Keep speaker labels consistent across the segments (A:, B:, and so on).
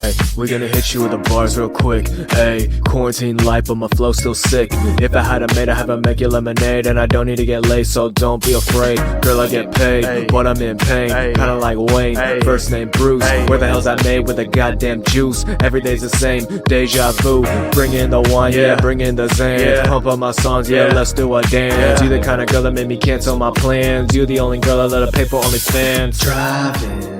A: Hey, we're gonna hit you with the bars real quick. Hey, quarantine life, but my flow still sick. If I had a maid, I have a make you lemonade. And I don't need to get laid, so don't be afraid. Girl, I get paid, but I'm in pain. Kinda like Wayne, first name Bruce. Where the hell's that made with the goddamn juice? Every day's the same, deja vu. Bring in the wine, yeah, bring in the Zans. Pump up my songs, yeah, let's do a dance. You the kind of girl that made me cancel my plans. You the only girl I let her pay for OnlyFans. Driving.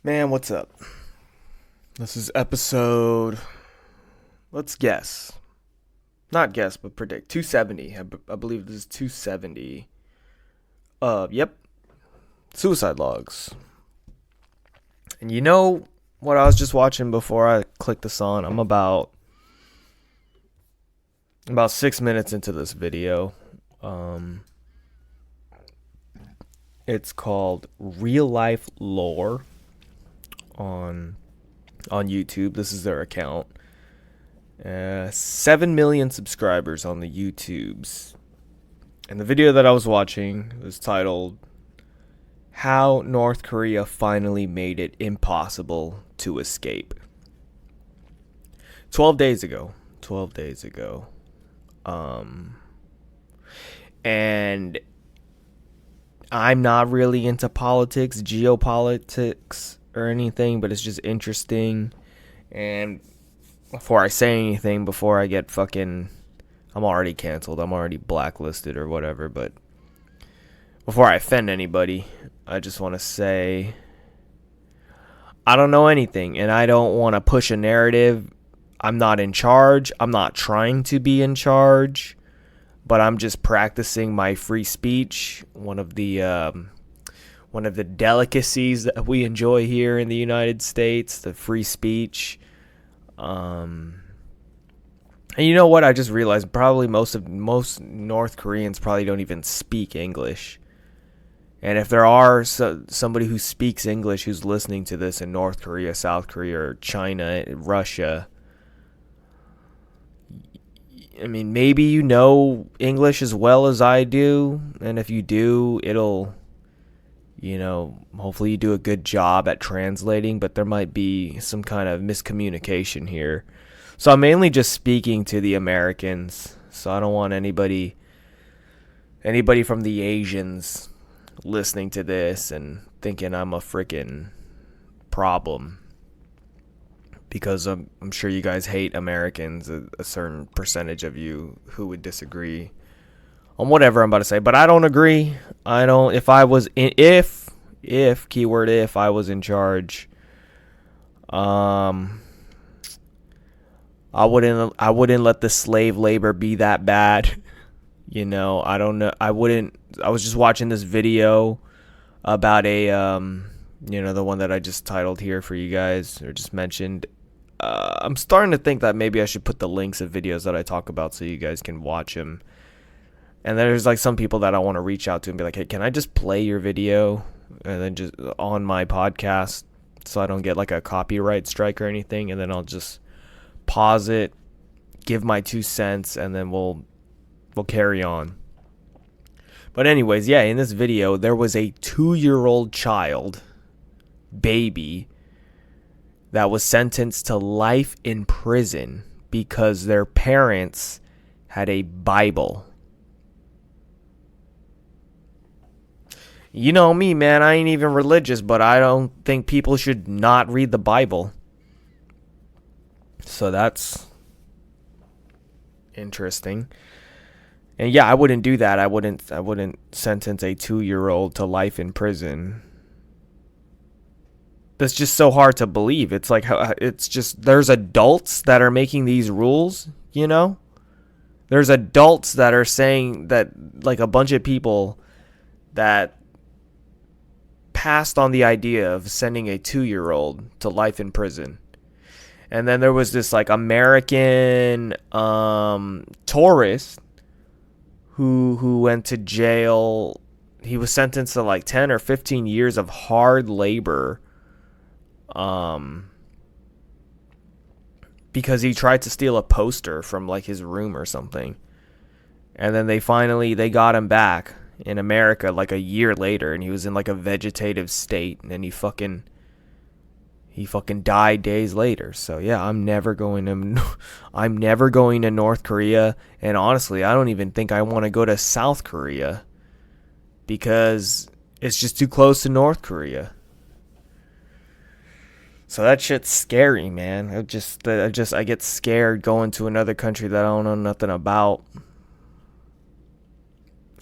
A: Man, what's up? This is episode, let's guess. Not guess, but predict. 270. I believe this is 270. Yep. Suicide Logs. And you know what I was just watching before I clicked this on? I'm about 6 minutes into this video. It's called Real Life Lore. On YouTube. This is their account. 7 million subscribers on the YouTubes. And the video that I was watching was titled How North Korea Finally Made It Impossible to Escape. 12 days ago. And I'm not really into politics, geopolitics, or anything, but it's just interesting. And before I say anything, before I get I'm already canceled, I'm already blacklisted or whatever, but before I offend anybody, I just want to say I don't know anything, and I don't want to push a narrative. I'm not in charge. I'm not trying to be in charge, but I'm just practicing my free speech. One of the delicacies that we enjoy here in the United States, the free speech. And you know what? I just realized probably most North Koreans probably don't even speak English. And if there are somebody who speaks English who's listening to this in North Korea, South Korea, or China, Russia, I mean, maybe you know English as well as I do. And if you do, hopefully you do a good job at translating, but there might be some kind of miscommunication here. So I'm mainly just speaking to the Americans. So I don't want anybody from the Asians listening to this and thinking I'm a freaking problem. Because I'm sure you guys hate Americans, a certain percentage of you who would disagree on whatever I'm about to say, but I don't agree. If I was in charge, I wouldn't let the slave labor be that bad. I don't know. I was just watching this video about the one that I just titled here for you guys, or just mentioned. I'm starting to think that maybe I should put the links of videos that I talk about so you guys can watch them. And there's like some people that I want to reach out to and be like, hey, can I just play your video and then just on my podcast so I don't get like a copyright strike or anything? And then I'll just pause it, give my 2 cents, and then we'll carry on. But anyways, yeah, in this video, there was a 2-year-old child, baby, that was sentenced to life in prison because their parents had a Bible. You know me, man, I ain't even religious, but I don't think people should not read the Bible. So that's interesting. And yeah, I wouldn't do that. I wouldn't sentence a 2-year-old to life in prison. That's just so hard to believe. It's like, there's adults that are making these rules, There's adults that are saying that, like, a bunch of people that passed on the idea of sending a 2-year-old to life in prison. And then there was this like American tourist who went to jail. He was sentenced to like 10 or 15 years of hard labor because he tried to steal a poster from like his room or something. And then they got him back. in America like a year later, and he was in like a vegetative state, and then he fucking died days later. So yeah, I'm never going to North Korea, and honestly, I don't even think I want to go to South Korea because it's just too close to North Korea. So that shit's scary, man. I get scared going to another country that I don't know nothing about.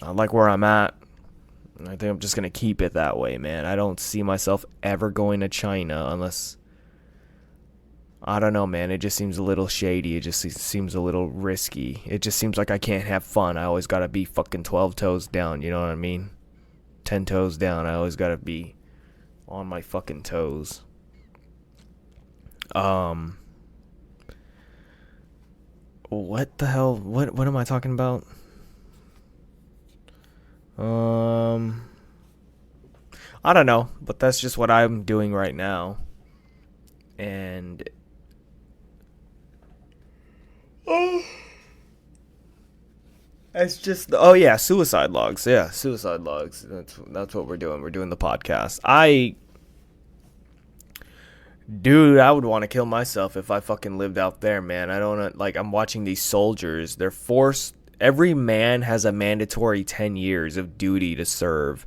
A: I like where I'm at. I think I'm just going to keep it that way, man. I don't see myself ever going to China unless, I don't know, man. It just seems a little shady. It just seems a little risky. It just seems like I can't have fun. I always got to be fucking 12 toes down, you know what I mean? 10 toes down. I always got to be on my fucking toes. What the hell? What am I talking about? I don't know, but that's just what I'm doing right now. And it's just, oh yeah, suicide logs. Yeah, suicide logs. That's what we're doing. We're doing the podcast. Dude, I would want to kill myself if I fucking lived out there, man. I don't, like, I'm watching these soldiers. They're forced, every man has a mandatory 10 years of duty to serve.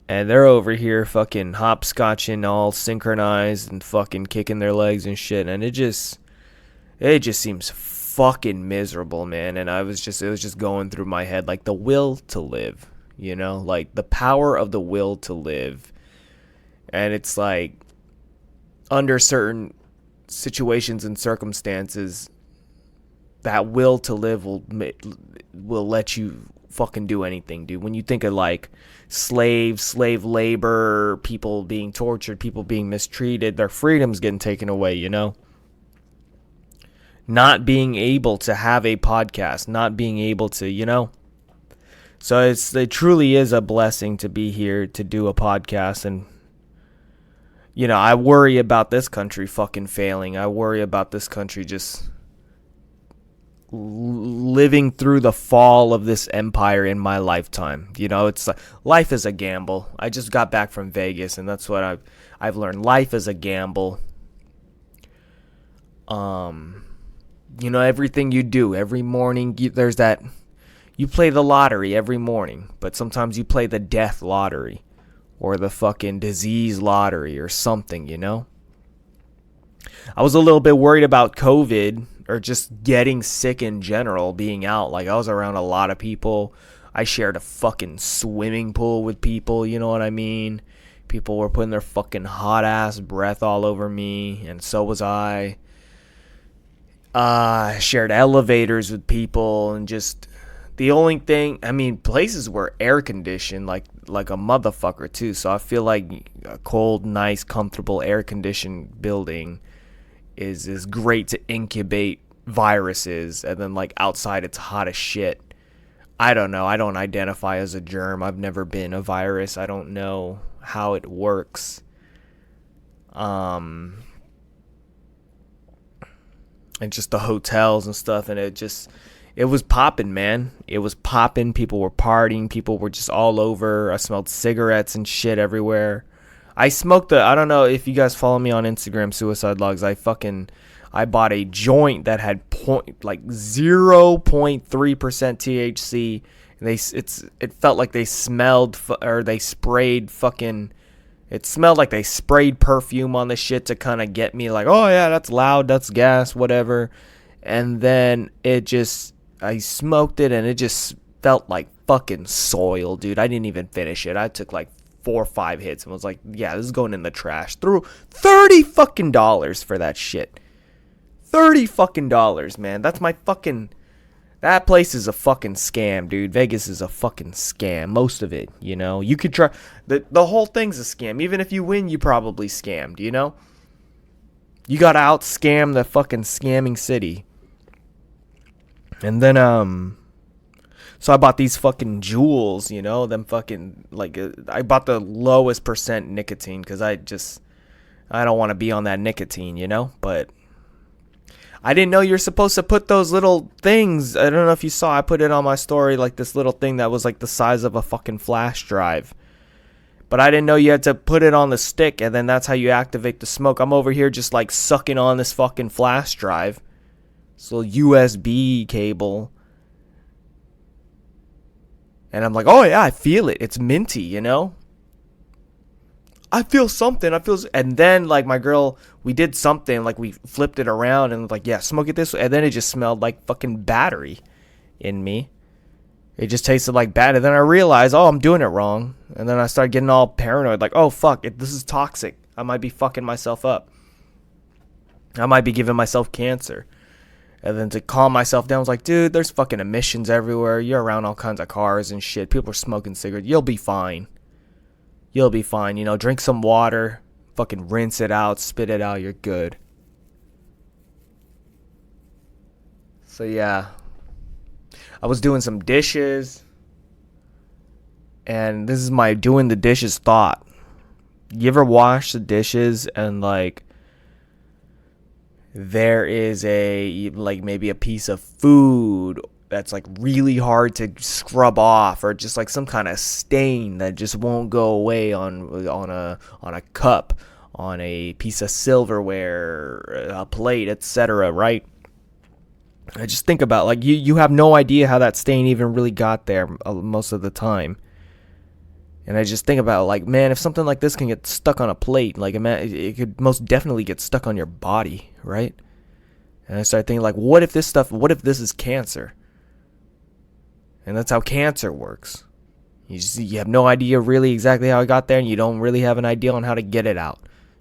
A: And they're over here fucking hopscotching all synchronized and fucking kicking their legs and shit. And it just seems fucking miserable, man. And it was just going through my head, like, the will to live, you know, like the power of the will to live. And it's like, under certain situations and circumstances, that will to live will let you fucking do anything, dude. When you think of like slave labor, people being tortured, people being mistreated, their freedom's getting taken away, you know? Not being able to have a podcast, not being able to, you know? So it truly is a blessing to be here to do a podcast. And you know, I worry about this country fucking failing. I worry about this country just living through the fall of this empire in my lifetime. You know, it's life is a gamble. I just got back from Vegas, and that's what I've learned. Life is a gamble. You know, everything you do every morning, there's that. You play the lottery every morning, but sometimes you play the death lottery. Or the fucking disease lottery or something, you know? I was a little bit worried about COVID or just getting sick in general, being out. Like, I was around a lot of people. I shared a fucking swimming pool with people, you know what I mean? People were putting their fucking hot-ass breath all over me, and so was I. I shared elevators with people, and just... The only thing, I mean, places were air conditioned like a motherfucker too. So I feel like a cold, nice, comfortable air conditioned building is great to incubate viruses. And then like outside it's hot as shit. I don't know. I don't identify as a germ. I've never been a virus. I don't know how it works. And just the hotels and stuff, and it was popping, man. It was popping. People were partying. People were just all over. I smelled cigarettes and shit everywhere. I smoked I don't know if you guys follow me on Instagram, Suicide Logs. I bought a joint that had 0.3% THC. And it felt like they smelled or they sprayed fucking. It smelled like they sprayed perfume on the shit to kind of get me like, oh yeah, that's loud, that's gas, whatever. And then I smoked it, and it just felt like fucking soil, dude. I didn't even finish it. I took like 4 or 5 hits and was like, yeah, this is going in the trash. Threw $30 fucking for that shit. $30 fucking, man. That's my fucking... That place is a fucking scam, dude. Vegas is a fucking scam. Most of it, you know. You could try... The whole thing's a scam. Even if you win, you probably scammed, you know? You gotta out-scam the fucking scamming city. And then, so I bought these fucking jewels, you know, them fucking, like, I bought the lowest percent nicotine because I don't want to be on that nicotine, you know, but I didn't know you're supposed to put those little things. I don't know if you saw. I put it on my story, like this little thing that was like the size of a fucking flash drive. But I didn't know you had to put it on the stick, and then that's how you activate the smoke. I'm over here just like sucking on this fucking flash drive. This little USB cable. And I'm like, oh yeah, I feel it. It's minty, you know? I feel something. And then like my girl, we did something, like we flipped it around and like, yeah, smoke it this way. And then it just smelled like fucking battery in me. It just tasted like bad. And then I realized, oh, I'm doing it wrong. And then I started getting all paranoid, like, oh fuck, this is toxic. I might be fucking myself up. I might be giving myself cancer. And then to calm myself down, I was like, dude, there's fucking emissions everywhere. You're around all kinds of cars and shit. People are smoking cigarettes. You'll be fine. You'll be fine. You know, drink some water. Fucking rinse it out. Spit it out. You're good. So, yeah. I was doing some dishes. And this is my doing the dishes thought. You ever wash the dishes and, like, there is maybe a piece of food that's like really hard to scrub off, or just like some kind of stain that just won't go away on a cup, on a piece of silverware, a plate, etc., right? I just think about, like, you have no idea how that stain even really got there most of the time. And I just think about, like, man, if something like this can get stuck on a plate, like, it could most definitely get stuck on your body, right? And I started thinking, like, what if this is cancer? And that's how cancer works. You have no idea really exactly how it got there, and you don't really have an idea on how to get it out.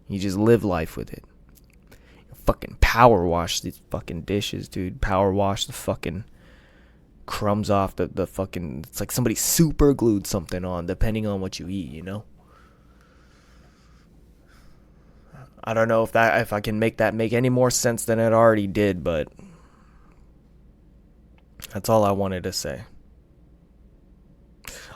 A: You just live life with it. Fucking power wash these fucking dishes, dude. Power wash the fucking crumbs off the fucking, it's like somebody super glued something on, depending on what you eat, you know? I don't know if I can make that make any more sense than it already did, but that's all I wanted to say.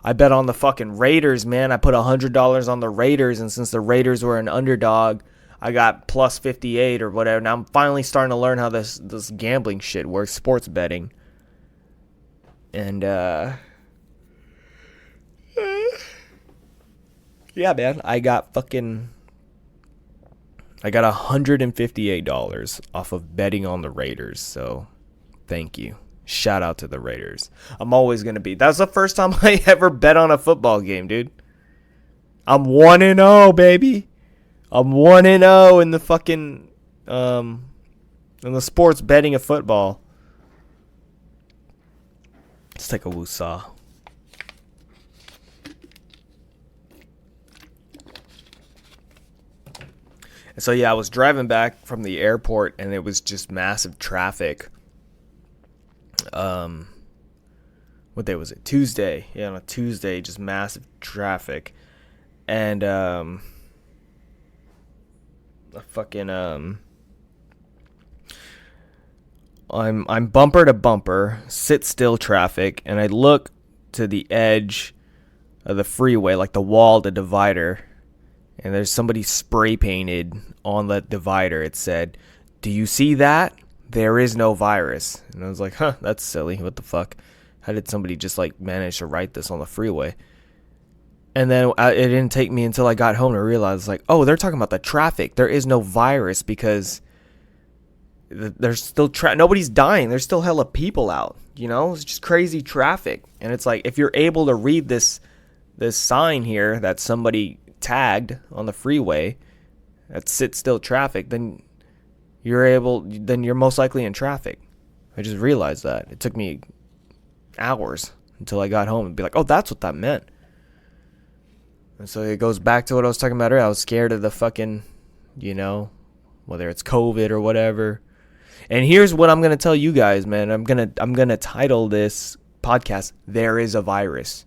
A: I bet on the fucking Raiders, man. I put $100 on the Raiders, and since the Raiders were an underdog, I got plus 58 or whatever. Now I'm finally starting to learn how this gambling shit works, sports betting. And, yeah, man, I got $158 off of betting on the Raiders, so thank you. Shout out to the Raiders. I'm always going to be. That's the first time I ever bet on a football game, dude. I'm 1-0, baby. I'm 1-0 in the fucking, in the sports betting of football. Let's take a woosah. And so, yeah, I was driving back from the airport, and it was just massive traffic. What day was it? Tuesday. Yeah, on a Tuesday, just massive traffic. And, I'm bumper to bumper, sit still traffic, and I look to the edge of the freeway, like the wall, the divider, and there's somebody spray painted on the divider. It said, "Do you see that? There is no virus." And I was like, huh, that's silly. What the fuck? How did somebody just like manage to write this on the freeway? And then it didn't take me until I got home to realize, like, oh, they're talking about the traffic. There is no virus because there's still nobody's dying. There's still hella people out. You know, it's just crazy traffic. And it's like, if you're able to read this sign here that somebody tagged on the freeway that sit still traffic, then you're most likely in traffic. I just realized that. It took me hours until I got home and be like, oh, that's what that meant. And so it goes back to what I was talking about earlier. I was scared of the fucking, you know, whether it's COVID or whatever. And here's what I'm gonna tell you guys, man. I'm gonna title this podcast "There Is a Virus."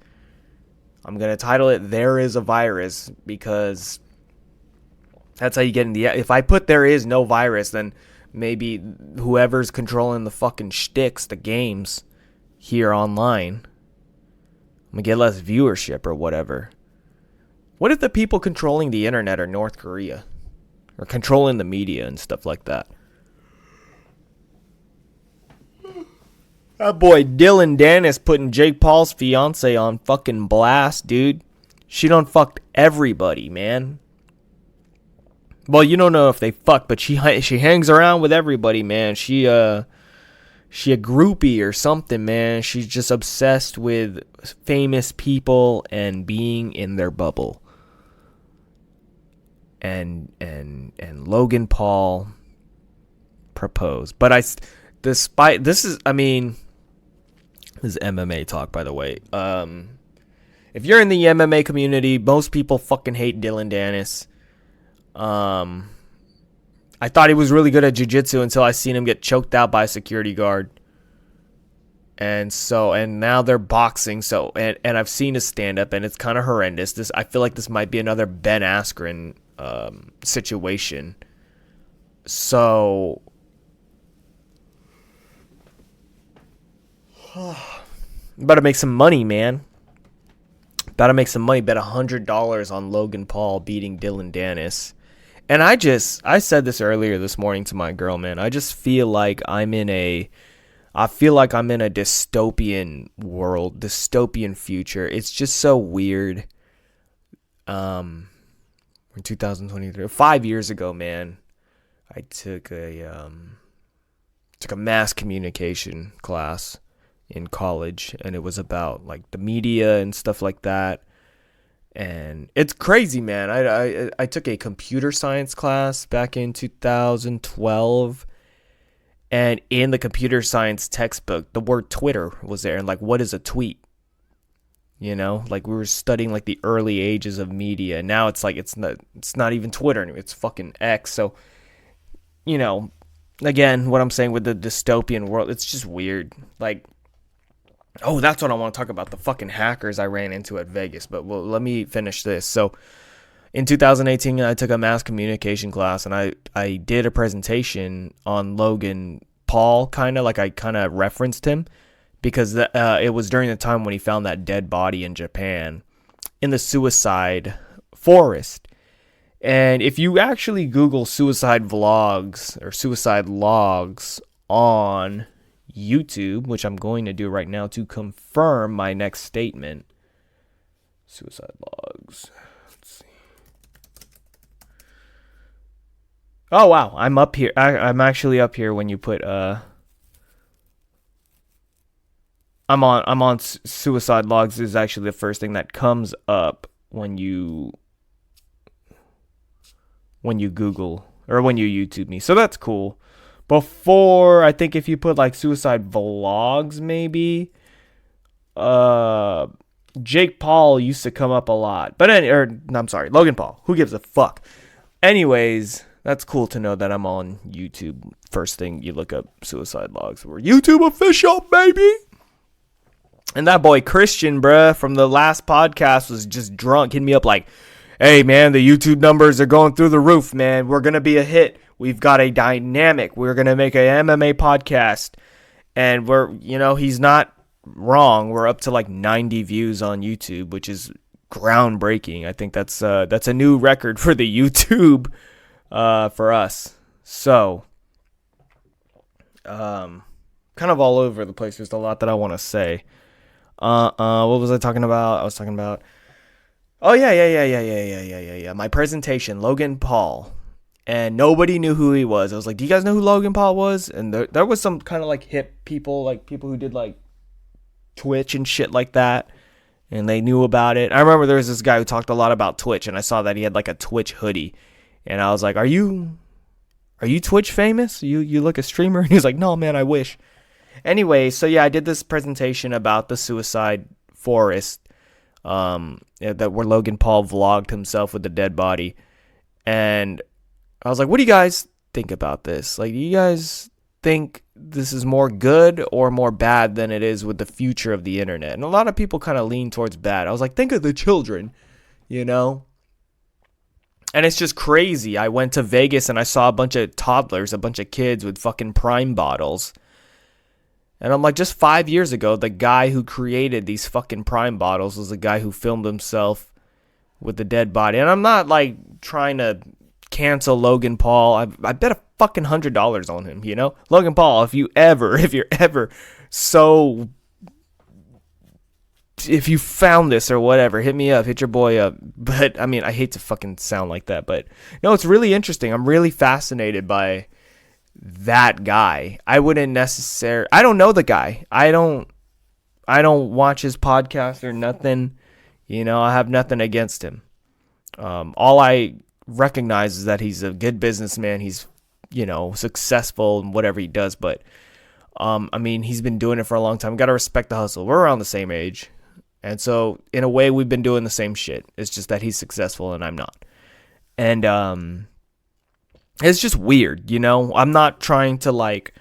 A: I'm gonna title it "There Is a Virus" because that's how you get in the. If I put "There Is No Virus," then maybe whoever's controlling the fucking shticks, the games here online, I'm gonna get less viewership or whatever. What if the people controlling the internet are North Korea? Or controlling the media and stuff like that? That boy Dillion Danis putting Jake Paul's fiance on fucking blast, dude. She done fucked everybody, man. Well, you don't know if they fuck, but she hangs around with everybody, man. She a groupie or something, man. She's just obsessed with famous people and being in their bubble. And Logan Paul proposed, but despite this is MMA talk, by the way. If you're in the MMA community, most people fucking hate Dillion Danis. I thought he was really good at jiu-jitsu until I seen him get choked out by a security guard. And now they're boxing. And I've seen his stand-up, and it's kind of horrendous. I feel like this might be another Ben Askren situation. So, about to make some money, man. About to make some money. Bet $100 on Logan Paul beating Dillion Danis. And I said this earlier this morning to my girl, man. I just feel like I'm in a dystopian world, dystopian future. It's just so weird. In 2023, 5 years ago, man, I took a mass communication class in college, and it was about like the media and stuff like that. And it's crazy, man. I took a computer science class back in 2012, and in the computer science textbook, the word Twitter was there, and like, what is a tweet? You know, like we were studying like the early ages of media. Now it's like it's not even Twitter anymore. It's fucking X. So, you know, again, what I'm saying with the dystopian world, it's just weird. Like, oh, that's what I want to talk about, the fucking hackers I ran into at Vegas. But well, let me finish this. So in 2018, I took a mass communication class, and I did a presentation on Logan Paul, kind of like I kind of referenced him, because it was during the time when he found that dead body in Japan in the suicide forest. And if you actually Google suicide vlogs or suicide logs on YouTube, which I'm going to do right now to confirm my next statement. Suicide logs. Let's see. Oh wow, I'm up here. I'm actually up here when you put I'm on suicide logs is actually the first thing that comes up when you Google or when you YouTube me. So that's cool. Before, I think if you put like suicide vlogs, maybe, Jake Paul used to come up a lot. But I'm sorry, Logan Paul. Who gives a fuck? Anyways, that's cool to know that I'm on YouTube. First thing you look up, suicide logs. We're YouTube official, baby. And that boy Christian, bruh, from the last podcast was just drunk, hitting me up like, hey, man, the YouTube numbers are going through the roof, man. We're going to be a hit. We've got a dynamic. We're going to make an MMA podcast. And he's not wrong. We're up to like 90 views on YouTube, which is groundbreaking. I think that's a new record for the YouTube for us. So, kind of all over the place. There's a lot that I want to say. What was I talking about? I was talking about, oh yeah. My presentation, Logan Paul. And nobody knew who he was. I was like, do you guys know who Logan Paul was? And there was some kind of like hip people, like people who did like Twitch and shit like that. And they knew about it. I remember there was this guy who talked a lot about Twitch, and I saw that he had like a Twitch hoodie. And I was like, are you Twitch famous? You look a streamer? And he was like, no, man, I wish. Anyway, so yeah, I did this presentation about the suicide forest, that where Logan Paul vlogged himself with the dead body. And I was like, what do you guys think about this? Like, do you guys think this is more good or more bad than it is with the future of the internet? And a lot of people kind of lean towards bad. I was like, think of the children, you know? And it's just crazy. I went to Vegas and I saw a bunch of toddlers, a bunch of kids with fucking Prime bottles. And I'm like, just 5 years ago, the guy who created these fucking Prime bottles was the guy who filmed himself with the dead body. And I'm not like trying to cancel Logan Paul. I bet fucking $100 on him, you know? Logan Paul, if you're ever so, if you found this or whatever, hit me up, hit your boy up. But I mean, I hate to fucking sound like that, but no, it's really interesting. I'm really fascinated by that guy. I don't know the guy. I don't watch his podcast or nothing. You know, I have nothing against him. All I recognize is that he's a good businessman. He's, you know, successful in whatever he does. But, I mean, he's been doing it for a long time. Got to respect the hustle. We're around the same age. And so, in a way, we've been doing the same shit. It's just that he's successful and I'm not. And, it's just weird, you know? I'm not trying to, like,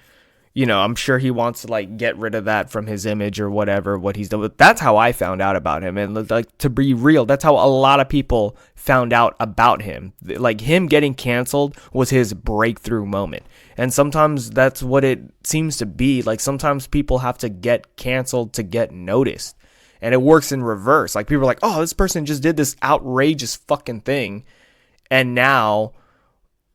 A: you know, I'm sure he wants to, like, get rid of that from his image or whatever, what he's done. But that's how I found out about him. And, like, to be real, that's how a lot of people found out about him. Like, him getting canceled was his breakthrough moment. And sometimes that's what it seems to be. Like, sometimes people have to get canceled to get noticed. And it works in reverse. Like, people are like, oh, this person just did this outrageous fucking thing. And now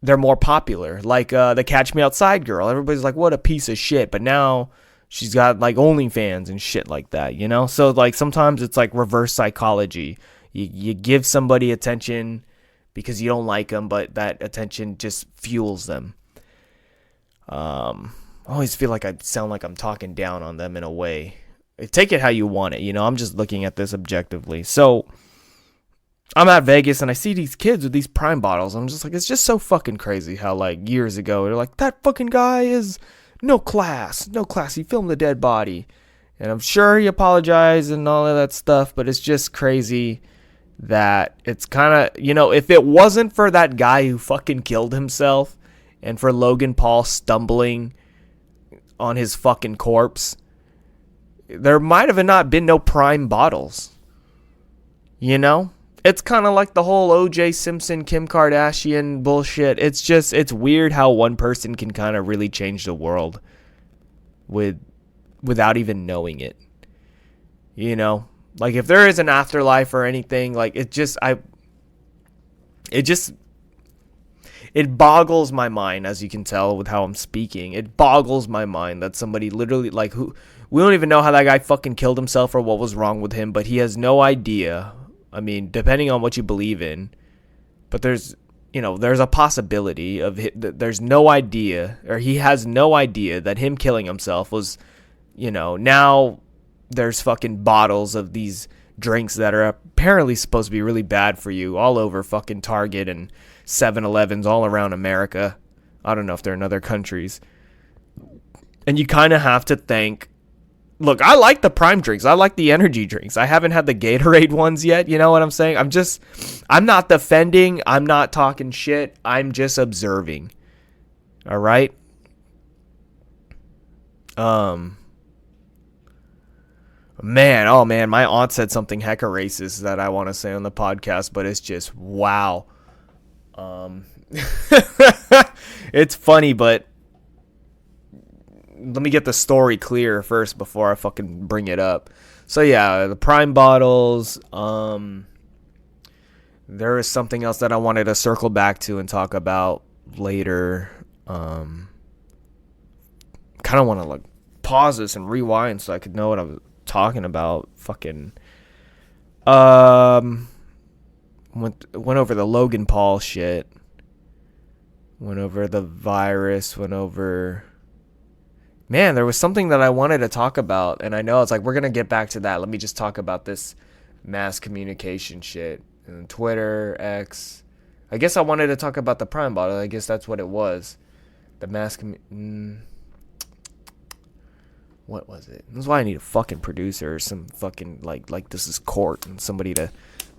A: they're more popular. Like the Catch Me Outside girl. Everybody's like, what a piece of shit. But now she's got like OnlyFans and shit like that, you know? So like sometimes it's like reverse psychology. You give somebody attention because you don't like them, but that attention just fuels them. I always feel like I sound like I'm talking down on them in a way. Take it how you want it, you know? I'm just looking at this objectively. So I'm at Vegas and I see these kids with these Prime bottles. I'm just like, it's just so fucking crazy how like years ago they're like, that fucking guy is no class. He filmed the dead body. And I'm sure he apologized and all of that stuff, but it's just crazy that it's kind of, you know, if it wasn't for that guy who fucking killed himself and for Logan Paul stumbling on his fucking corpse, there might have not been no Prime bottles. You know? It's kind of like the whole O.J. Simpson, Kim Kardashian bullshit. It's weird how one person can kind of really change the world without even knowing it. You know? Like, if there is an afterlife or anything, like, it boggles my mind, as you can tell with how I'm speaking. It boggles my mind that somebody literally, like, we don't even know how that guy fucking killed himself or what was wrong with him, but he has no idea. I mean, depending on what you believe in, but there's a possibility of there's no idea, or he has no idea that him killing himself was, you know, now there's fucking bottles of these drinks that are apparently supposed to be really bad for you all over fucking Target and 7-Elevens all around America. I don't know if they're in other countries. And you kind of have to think, look, I like the Prime drinks. I like the energy drinks. I haven't had the Gatorade ones yet. You know what I'm saying? I'm not defending. I'm not talking shit. I'm just observing. All right? Man, my aunt said something hecka racist that I want to say on the podcast, but it's just, wow. It's funny, but let me get the story clear first before I fucking bring it up. So yeah, the Prime bottles. There is something else that I wanted to circle back to and talk about later. Kind of want to like pause this and rewind so I could know what I was talking about. Fucking went over the Logan Paul shit. Went over the virus. Went over. Man, there was something that I wanted to talk about, and I know it's like, we're going to get back to that. Let me just talk about this mass communication shit. And Twitter, X. I guess I wanted to talk about the Prime bottle. I guess that's what it was. The mass what was it? That's why I need a fucking producer or some fucking, like this is court, and somebody to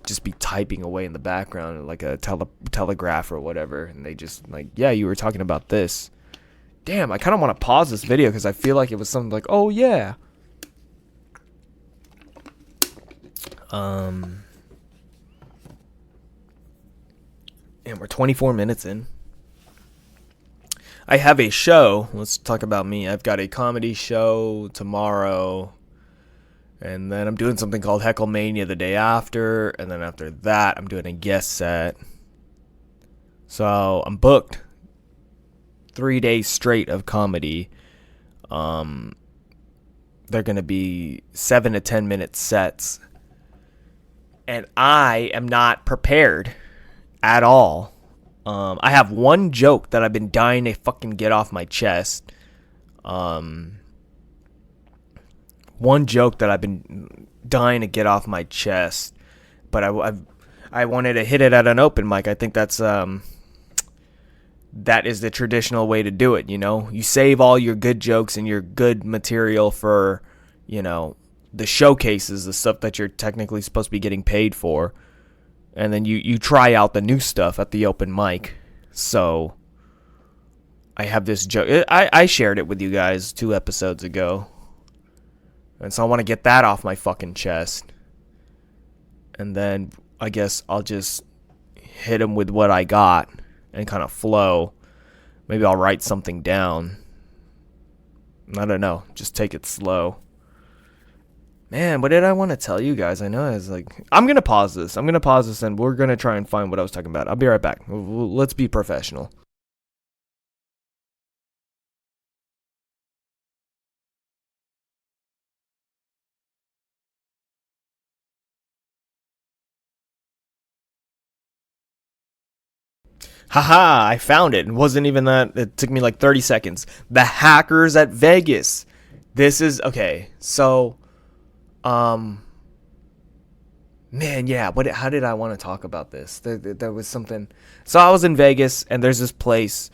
A: just be typing away in the background, like a telegraph or whatever, and they just, like, yeah, you were talking about this. Damn, I kind of want to pause this video because I feel like it was something like, oh, yeah. And we're 24 minutes in. I have a show. Let's talk about me. I've got a comedy show tomorrow. And then I'm doing something called Hecklemania the day after. And then after that, I'm doing a guest set. So I'm booked. 3 days straight of comedy. They're going to be 7 to 10 minute sets. And I am not prepared at all. I have one joke that I've been dying to fucking get off my chest. One joke that I've been dying to get off my chest. But I wanted to hit it at an open mic. I think that is the traditional way to do it, you know? You save all your good jokes and your good material for, you know, the showcases, the stuff that you're technically supposed to be getting paid for. And then you try out the new stuff at the open mic. So I have this joke. I shared it with you guys 2 episodes ago. And so I want to get that off my fucking chest. And then I guess I'll just hit him with what I got and kind of flow. Maybe I'll write something down. I don't know. Just take it slow. Man, what did I want to tell you guys? I know I was like, I'm going to pause this. And we're going to try and find what I was talking about. I'll be right back. Let's be professional. Haha, I found it. It wasn't even that. It took me like 30 seconds. The hackers at Vegas. This is, okay, so, man, yeah, how did I want to talk about this? There was something. So I was in Vegas, and there's this place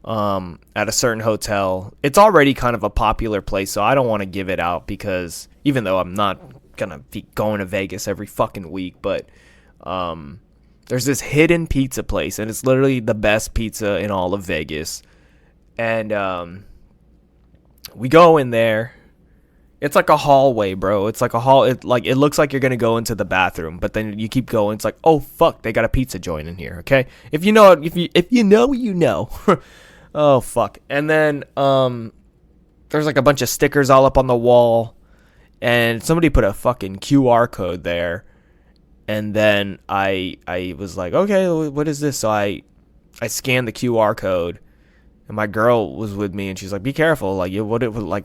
A: at a certain hotel. It's already kind of a popular place, so I don't want to give it out because even though I'm not going to be going to Vegas every fucking week, but there's this hidden pizza place, and it's literally the best pizza in all of Vegas. And we go in there. It's like a hallway, bro. It's like a hall. It looks like you're gonna go into the bathroom, but then you keep going. It's like, oh fuck, they got a pizza joint in here. Okay, if you know, you know. Oh fuck. And then there's like a bunch of stickers all up on the wall, and somebody put a fucking QR code there. And then I was like, okay, what is this? So I scanned the QR code. And my girl was with me, and she's like, "Be careful! Like,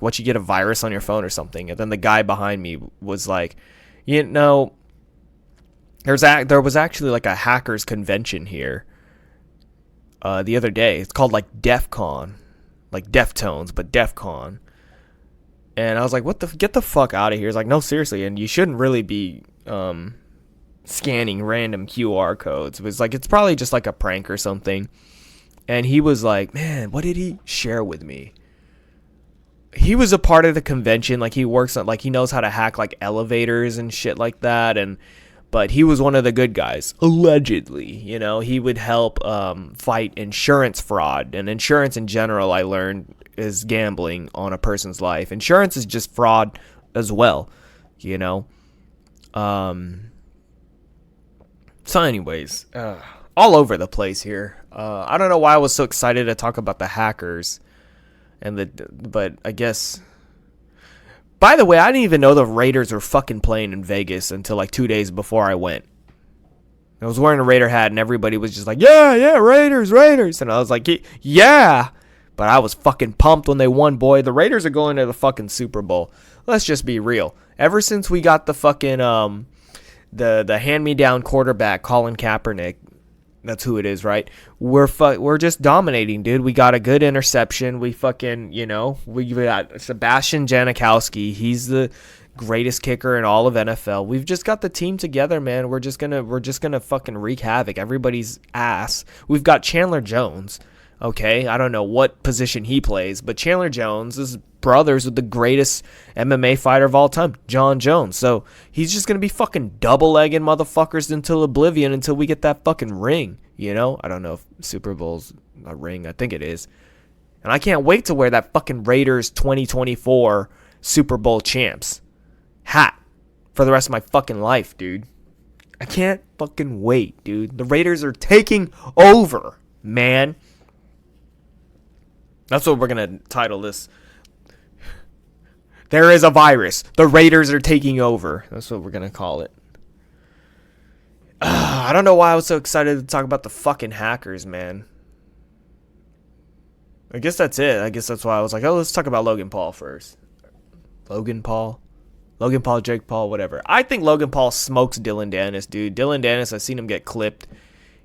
A: what you get a virus on your phone or something?" And then the guy behind me was like, "You know, there was actually like a hackers convention here the other day. It's called like DEF CON, like Deftones, but DEF CON." And I was like, get the fuck out of here. He's like, no, seriously, and you shouldn't really be scanning random QR codes. It was like, it's probably just like a prank or something. And he was like, man, what did he share with me? He was a part of the convention. Like, he works on, like, he knows how to hack, like, elevators and shit like that. But he was one of the good guys, allegedly. You know, he would help fight insurance fraud. And insurance in general, I learned, is gambling on a person's life. Insurance is just fraud as well, you know. So anyways, all over the place here. I don't know why I was so excited to talk about the hackers, but I guess. By the way, I didn't even know the Raiders were fucking playing in Vegas until like 2 days before I went. I was wearing a Raider hat, and everybody was just like, "Yeah, Raiders," and I was like, "Yeah," but I was fucking pumped when they won, boy. The Raiders are going to the fucking Super Bowl. Let's just be real. Ever since we got the fucking the hand-me-down quarterback, Colin Kaepernick. That's who it is, right? We're just dominating, dude. We got a good interception. We fucking, you know, we got Sebastian Janikowski. He's the greatest kicker in all of NFL. We've just got the team together, man. We're just gonna fucking wreak havoc everybody's ass. We've got Chandler Jones. Okay, I don't know what position he plays, but Chandler Jones is brothers with the greatest MMA fighter of all time, John Jones. So he's just going to be fucking double-legging motherfuckers until oblivion until we get that fucking ring, you know? I don't know if Super Bowl's a ring. I think it is. And I can't wait to wear that fucking Raiders 2024 Super Bowl champs hat for the rest of my fucking life, dude. I can't fucking wait, dude. The Raiders are taking over, man. That's what we're going to title this. There is a virus. The Raiders are taking over. That's what we're going to call it. I don't know why I was so excited to talk about the fucking hackers, man. I guess that's it. I guess that's why I was like, oh, let's talk about Logan Paul first. Logan Paul, Jake Paul, whatever. I think Logan Paul smokes Dillion Danis, dude. Dillion Danis, I've seen him get clipped.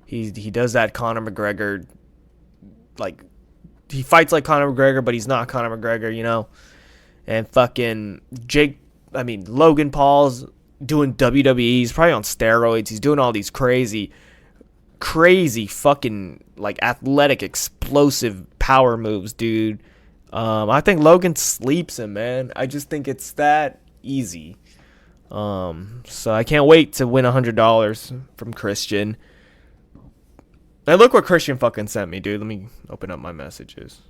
A: He does that Conor McGregor, like, he fights like Conor McGregor, but he's not Conor McGregor, you know? And fucking Logan Paul's doing WWE. He's probably on steroids. He's doing all these crazy fucking, like, athletic, explosive power moves, dude. I think Logan sleeps him, man. I just think it's that easy. So I can't wait to win $100 from Christian. And look what Christian fucking sent me, dude. Let me open up my messages.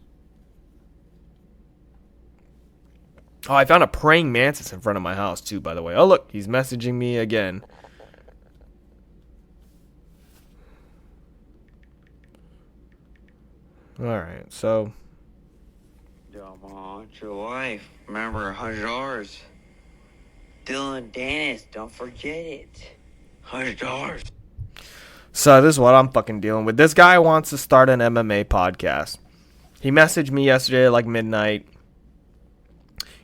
A: Oh, I found a praying mantis in front of my house, too, by the way. Oh, look, he's messaging me again. Alright, so.
B: Don't want your wife. Remember, $100. Dillion Danis, don't forget it. $100.
A: So this is what I'm fucking dealing with. This guy wants to start an MMA podcast. He messaged me yesterday at like midnight.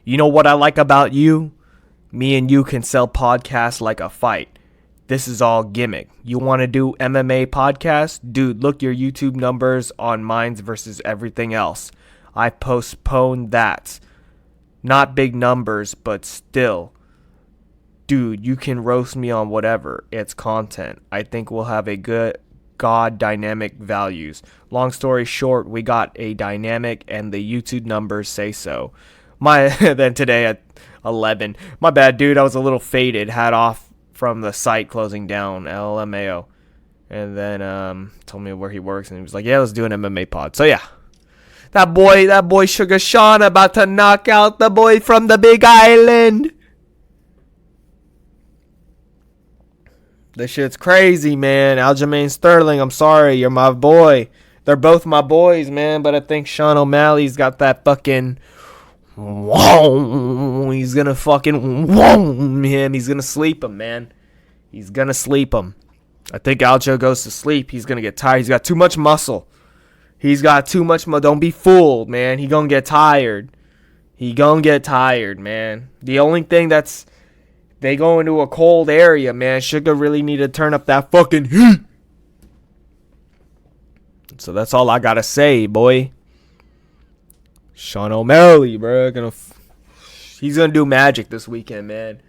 A: You know what I like about you? Me and you can sell podcasts like a fight. This is all gimmick. You want to do MMA podcast? Dude, look your YouTube numbers on Minds versus everything else. I postponed that. Not big numbers, but still. Dude, you can roast me on whatever. It's content. I think we'll have a good God dynamic values. Long story short, we got a dynamic and the YouTube numbers say so. Then today at 11. My bad, dude. I was a little faded. Had off from the site closing down. LMAO. And then told me where he works and he was like, yeah, let's do an MMA pod. So yeah. That boy Sugar Sean about to knock out the boy from the Big Island. This shit's crazy, man. Aljamain Sterling, I'm sorry. You're my boy. They're both my boys, man. But I think Sean O'Malley's got that fucking... Whoa. He's going to fucking... Whoa him. He's going to sleep him, man. He's going to sleep him. I think Aljo goes to sleep. He's going to get tired. He's got too much muscle. Don't be fooled, man. He going to get tired. Man. The only thing that's... They go into a cold area, man. Sugar really need to turn up that fucking heat. So that's all I gotta say, boy. Sean O'Malley, bro. He's gonna do magic this weekend, man.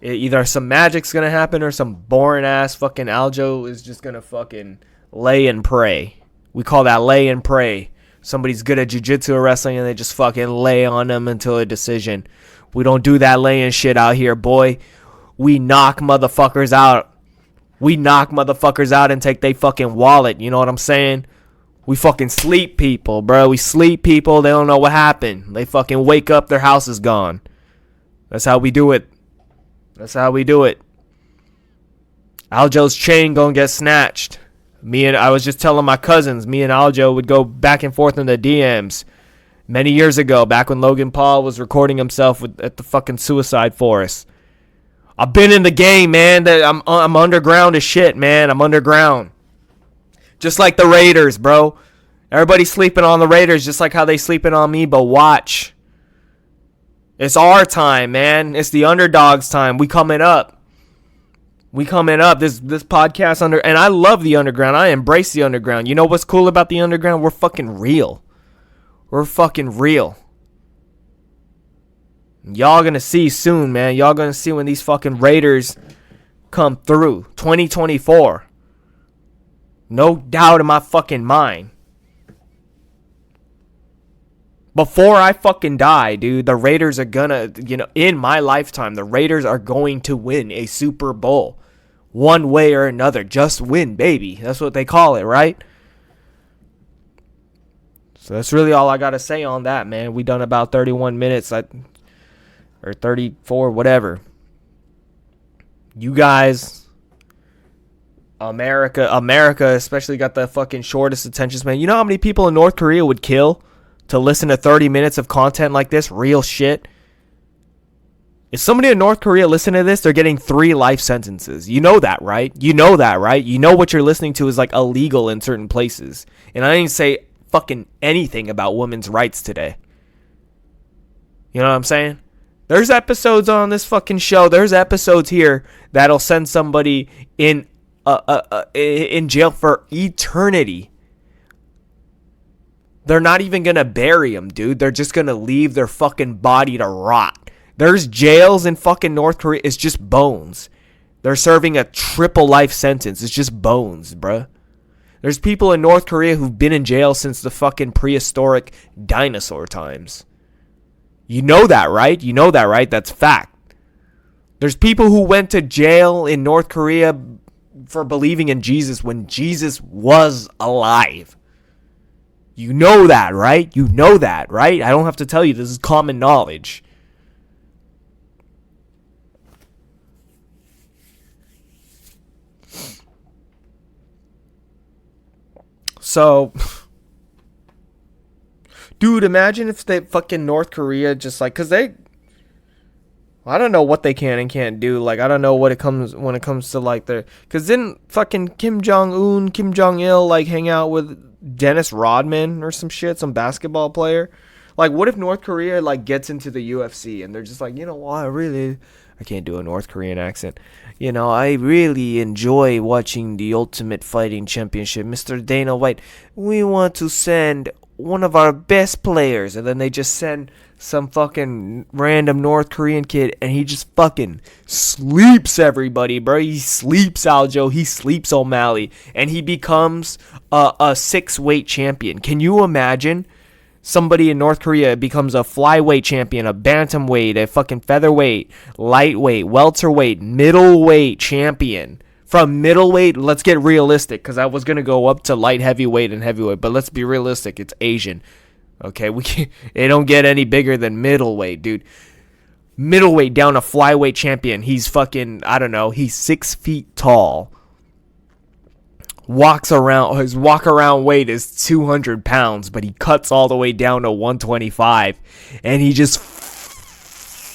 A: Either some magic's gonna happen or some boring ass fucking Aljo is just gonna fucking lay and pray. We call that lay and pray. Somebody's good at jiu-jitsu or wrestling and they just fucking lay on them until a decision. We don't do that laying shit out here, boy. We knock motherfuckers out. And take they fucking wallet. You know what I'm saying? We fucking sleep people, bro. We sleep people. They don't know what happened. They fucking wake up. Their house is gone. That's how we do it. Aljo's chain gonna get snatched. I was just telling my cousins, me and Aljo would go back and forth in the DMs. Many years ago, back when Logan Paul was recording himself at the fucking Suicide Forest. I've been in the game, man. I'm underground as shit, man. I'm underground. Just like the Raiders, bro. Everybody's sleeping on the Raiders just like how they sleeping on me, but watch. It's our time, man. It's the underdogs' time. We coming up. This podcast and I love the underground. I embrace the underground. You know what's cool about the underground? We're fucking real. Y'all gonna see soon, man. Y'all gonna see when these fucking Raiders come through. 2024. No doubt in my fucking mind. Before I fucking die, dude, the Raiders are gonna, in my lifetime, the Raiders are going to win a Super Bowl. One way or another. Just win, baby. That's what they call it, right? So that's really all I got to say on that, man. We done about 31 minutes, or 34, whatever. You guys, America especially got the fucking shortest attention span. You know how many people in North Korea would kill to listen to 30 minutes of content like this? Real shit. If somebody in North Korea listening to this, they're getting 3 life sentences. You know that, right? You know what you're listening to is like illegal in certain places. And I didn't say fucking anything about women's rights today. You know what I'm saying? There's episodes on this fucking show. There's episodes here that'll send somebody in jail for eternity. They're not even going to bury them, dude. They're just going to leave their fucking body to rot. There's jails in fucking North Korea. It's just bones. They're serving a triple life sentence. It's just bones, bruh. There's people in North Korea who've been in jail since the fucking prehistoric dinosaur times. You know that, right? You know that, right? That's fact. There's people who went to jail in North Korea for believing in Jesus when Jesus was alive. You know that, right? You know that, right? I don't have to tell you. This is common knowledge. So, dude, imagine if they fucking North Korea just like, cause I don't know what they can and can't do. Like, I don't know when it comes to like cause didn't fucking Kim Jong-un, Kim Jong-il like hang out with Dennis Rodman or some shit, some basketball player? Like, what if North Korea like gets into the UFC and they're just like, you know what, I can't do a North Korean accent. You know, I really enjoy watching the Ultimate Fighting Championship. Mr. Dana White, we want to send one of our best players. And then they just send some fucking random North Korean kid and he just fucking sleeps everybody, bro. He sleeps Aljo. He sleeps O'Malley. And he becomes a 6-weight champion. Can you imagine? Somebody in North Korea becomes a flyweight champion, a bantamweight, a fucking featherweight, lightweight, welterweight, middleweight champion. From middleweight, let's get realistic, because I was going to go up to light heavyweight and heavyweight, but let's be realistic, it's Asian. Okay, they don't get any bigger than middleweight, dude. Middleweight down a flyweight champion. He's fucking, I don't know, he's 6 feet tall. His walk around weight is 200 pounds, but he cuts all the way down to 125, and he just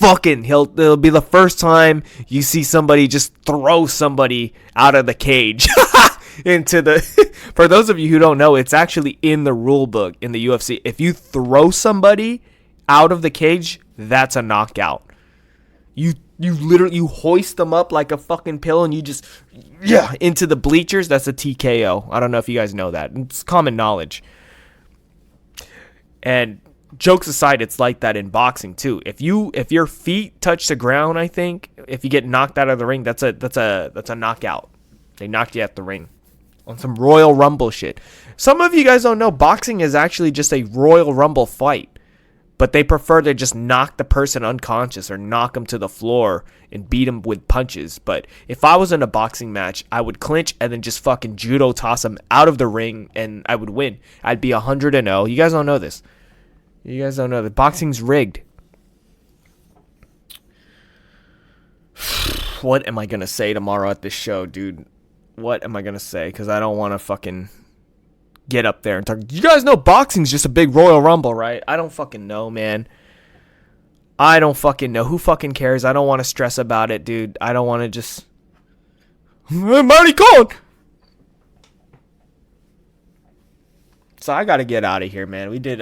A: it'll be the first time you see somebody just throw somebody out of the cage into the, for those of you who don't know, it's actually in the rule book in the UFC. If you throw somebody out of the cage, that's a knockout. You literally, you hoist them up like a fucking pillow and you just, into the bleachers. That's a TKO. I don't know if you guys know that. It's common knowledge. And jokes aside, it's like that in boxing too. If your feet touch the ground, I think, if you get knocked out of the ring, that's a knockout. They knocked you out the ring on some Royal Rumble shit. Some of you guys don't know, boxing is actually just a Royal Rumble fight. But they prefer to just knock the person unconscious or knock them to the floor and beat them with punches. But if I was in a boxing match, I would clinch and then just fucking judo toss them out of the ring and I would win. I'd be 100-0. You guys don't know this. You guys don't know that boxing's rigged. What am I going to say tomorrow at this show, dude? What am I going to say? Because I don't want to fucking get up there and talk. You guys know boxing's just a big Royal Rumble, right? I don't fucking know, man. I don't fucking know. Who fucking cares? I don't want to stress about it, dude. I don't want to just... Marty Cohen! So I gotta get out of here, man. We did...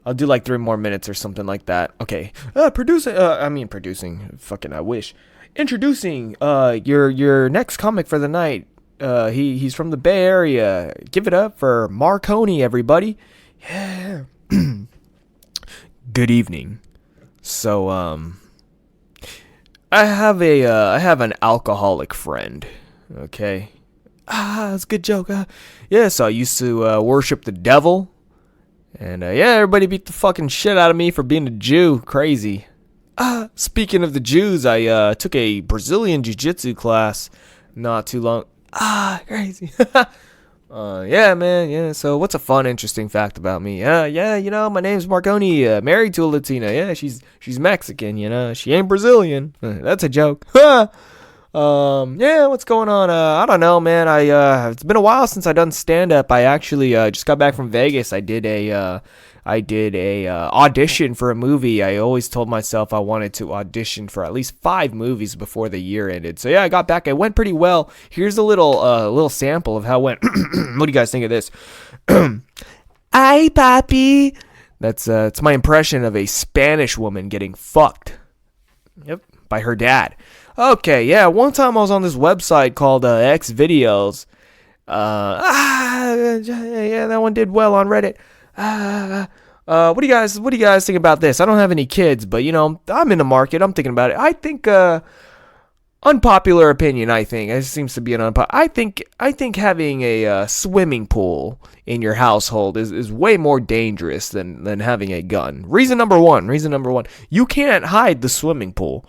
A: I'll do like 3 more minutes or something like that. Okay. Producing. Fucking I wish. Introducing your next comic for the night. He's from the Bay Area. Give it up for Marconi, everybody. Yeah. Good evening. So I have an alcoholic friend. Okay. That's a good joke. Yeah, so I used to worship the devil. And everybody beat the fucking shit out of me for being a Jew. Crazy. Speaking of the Jews, I took a Brazilian jiu-jitsu class not too long. Crazy. Yeah, man. Yeah. So what's a fun, interesting fact about me? You know, my name's Marconi, married to a Latina. Yeah, she's Mexican, you know. She ain't Brazilian. That's a joke. Yeah, what's going on? I don't know, man. It's been a while since I done stand up. I actually just got back from Vegas. I did a audition for a movie. I always told myself I wanted to audition for at least 5 movies before the year ended. So yeah, I got back. It went pretty well. Here's a little sample of how it went. What do you guys think of this? Ay, papi. That's it's my impression of a Spanish woman getting fucked. Yep, by her dad. Okay, yeah. One time I was on this website called X Videos. Yeah, that one did well on Reddit. What do you guys think about this? I don't have any kids, but I'm in the market. I'm thinking about it. I think unpopular opinion. I think it seems to be an unpopular. I think having a swimming pool in your household is way more dangerous than having a gun. Reason number one. You can't hide the swimming pool.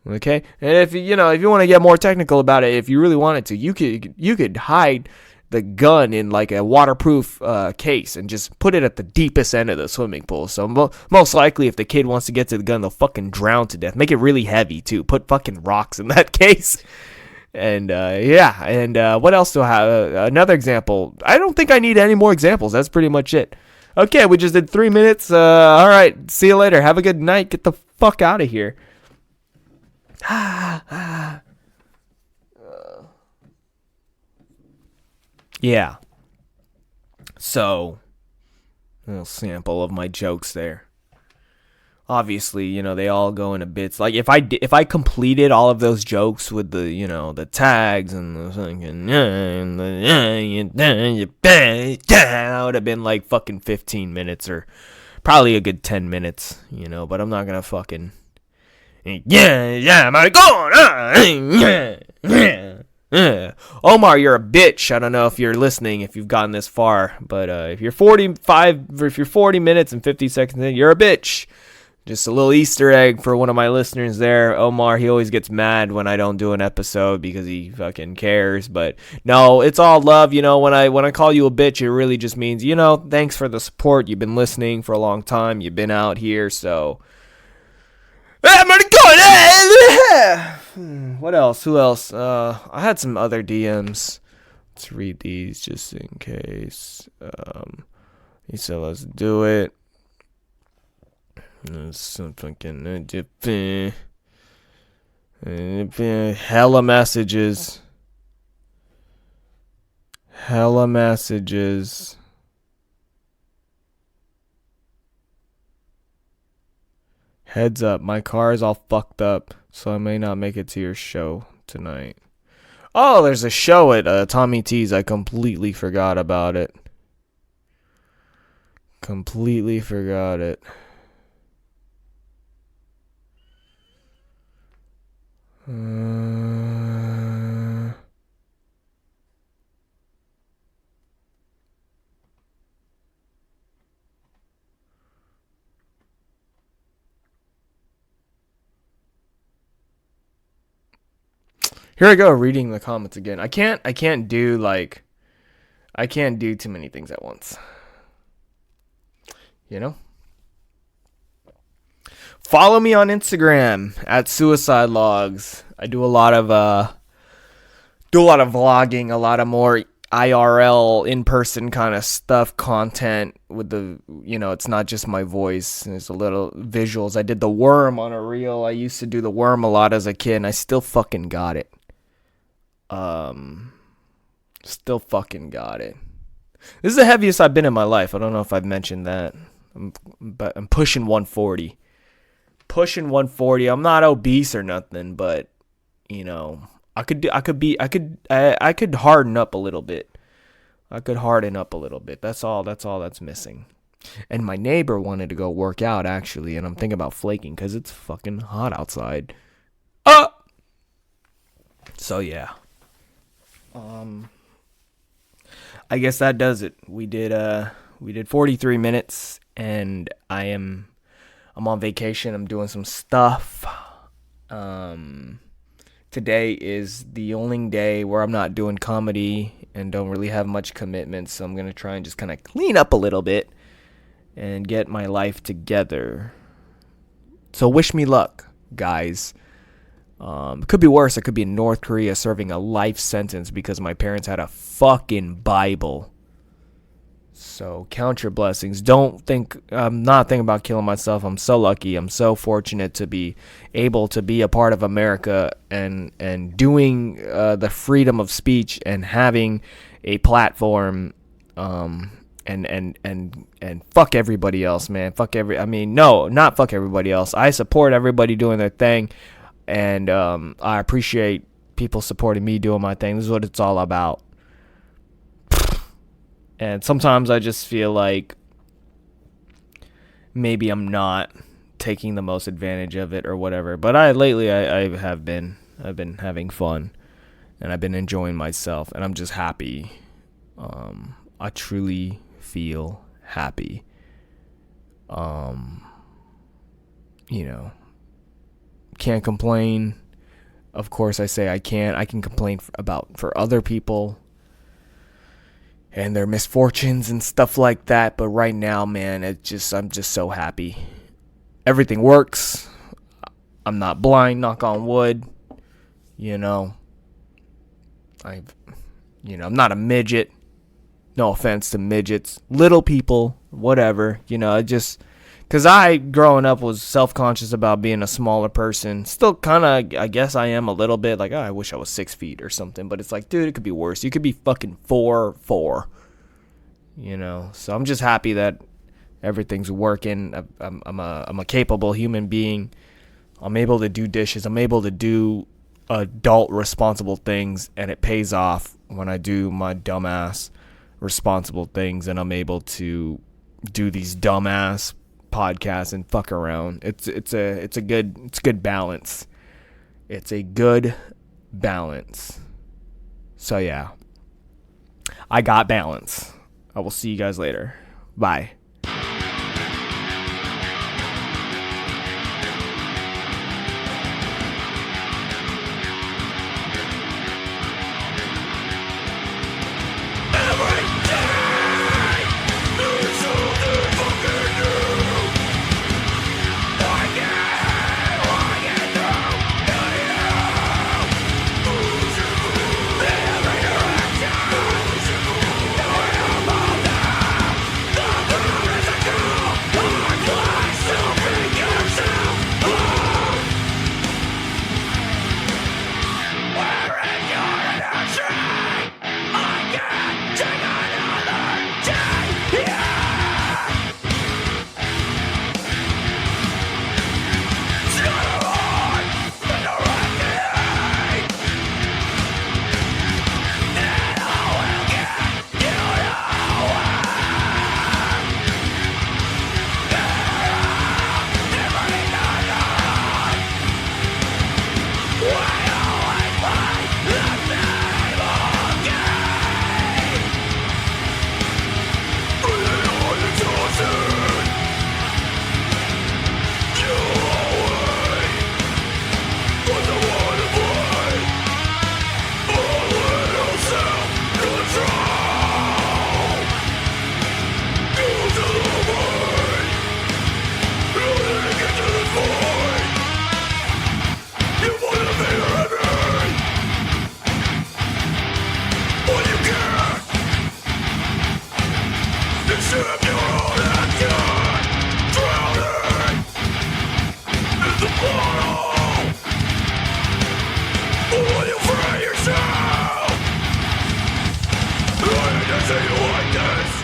A: Okay, and if you want to get more technical about it, if you really wanted to, you could hide the gun in like a waterproof case and just put it at the deepest end of the swimming pool. So most likely, if the kid wants to get to the gun, they'll fucking drown to death. Make it really heavy too. Put fucking rocks in that case. And what else do I have? Another example. I don't think I need any more examples. That's pretty much it. Okay, we just did 3 minutes. All right, see you later. Have a good night. Get the fuck out of here. Yeah. So, a little sample of my jokes there. Obviously, they all go into bits. Like if I completed all of those jokes with the tags and the fucking that would have been like fucking 15 minutes or probably a good 10 minutes, but I'm not gonna fucking my God, Omar, you're a bitch. I don't know if you're listening, if you've gotten this far, but if you're 40 minutes and 50 seconds in, you're a bitch. Just a little Easter egg for one of my listeners there. Omar, he always gets mad when I don't do an episode because he fucking cares. But no, it's all love. When I call you a bitch, it really just means, thanks for the support. You've been listening for a long time. You've been out here, so I'm gonna go. What else? Who else? I had some other DMs. Let's read these just in case. He said, "Let's do it." Some fucking hella messages. Heads up, my car is all fucked up, so I may not make it to your show tonight. Oh, there's a show at Tommy T's. I completely forgot about it. Here I go, reading the comments again. I can't do too many things at once. Follow me on Instagram at Suicide Logs. I do a lot of vlogging, a lot of more IRL in-person kind of stuff, content with the, it's not just my voice. There's a little visuals. I did the worm on a reel. I used to do the worm a lot as a kid, and I still fucking got it. Still fucking got it. This is the heaviest I've been in my life. I don't know if I've mentioned that. But I'm pushing 140. I'm not obese or nothing, but I could harden up a little bit. That's all that's missing. And my neighbor wanted to go work out actually, and I'm thinking about flaking cuz it's fucking hot outside. So yeah. I guess that does it. We did 43 minutes, and I'm on vacation. I'm doing some stuff. Today is the only day where I'm not doing comedy and don't really have much commitment, so I'm gonna try and just kind of clean up a little bit and get my life together. So wish me luck, guys. It could be worse. I could be in North Korea serving a life sentence because my parents had a fucking Bible. So count your blessings. Don't think, I'm not thinking about killing myself. I'm so lucky. I'm so fortunate to be able to be a part of America and doing the freedom of speech and having a platform. And fuck everybody else, man. No, not fuck everybody else. I support everybody doing their thing, and I appreciate people supporting me doing my thing. This is what it's all about. And sometimes I just feel like maybe I'm not taking the most advantage of it or whatever. But I have been. I've been having fun, and I've been enjoying myself, and I'm just happy. I truly feel happy. Can't complain. Of course, I say I can't. I can complain for other people and their misfortunes and stuff like that. But right now, man, I'm just so happy. Everything works. I'm not blind, knock on wood. I'm not a midget. No offense to midgets, little people, whatever. Because I, growing up, was self-conscious about being a smaller person. Still kind of, I guess I am a little bit. Like, I wish I was 6 feet or something. But it's like, dude, it could be worse. You could be fucking 4'4". So I'm just happy that everything's working. I'm a capable human being. I'm able to do dishes. I'm able to do adult responsible things. And it pays off when I do my dumbass responsible things. And I'm able to do these dumbass podcast and fuck around. It's a good balance. It's a good balance. So yeah, I got balance. I will see you guys later. Bye. Say you like this.